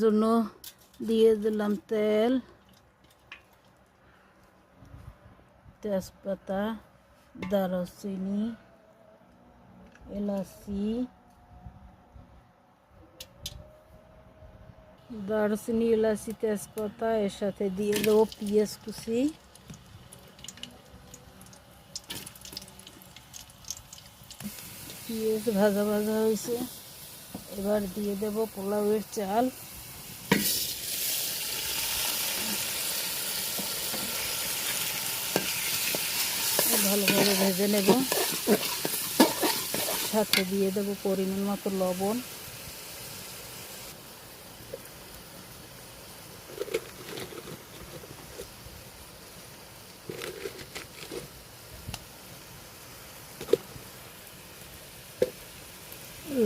জন্য দিয়ে দিলাম তেল, তেজপাতা, দারুচিনি, এলাচি, তেজপাতা। এর সাথে দিয়ে দেবো পেঁয়াজ কুচি, পেঁয়াজ ভাজা ভাজা হয়েছে। এবার দিয়ে দেব পোলাওয়ের চাল, ভালোভাবে ভেজে নেব। সাথে দিয়ে দেব পরিমাণ মতো লবণ,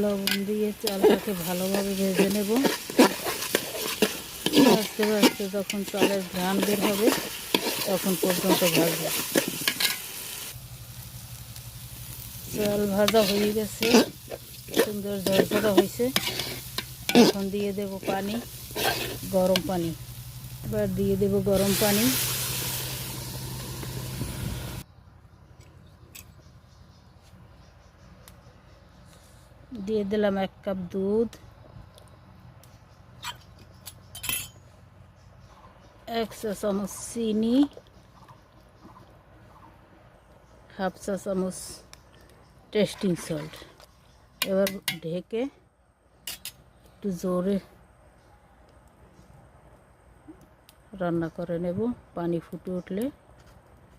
লবণ দিয়ে চালটাকে ভালোভাবে ভেজে নেব। ভাজতে ভাজতে যখন চালের ঘ্রাণ বের হবে তখন পর্যন্ত ভাজবো। চাল ভাজা হয়ে গেছে, সুন্দর ঝরঝরা হয়েছে। এখন দিয়ে দেব পানি, গরম পানি। এবার দিয়ে দেব গরম পানি, দিয়ে দিলাম 1 কাপ দুধ, 1 চা চামচ চিনি, 1/2 চা চামচ টেস্টিং সল্ট। এবার ঢেকে একটু জোরে রান্না করে নেব। পানি ফুটে উঠলে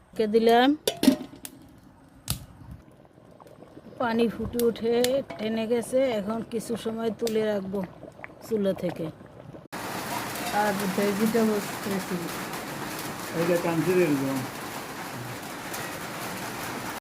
ঢেকে দিলাম। পানি ফুটে উঠে টেনে গেছে, এখন কিছু সময় তুলে রাখবো চুলা থেকে। আর ভেজিটেবলস রেসিপি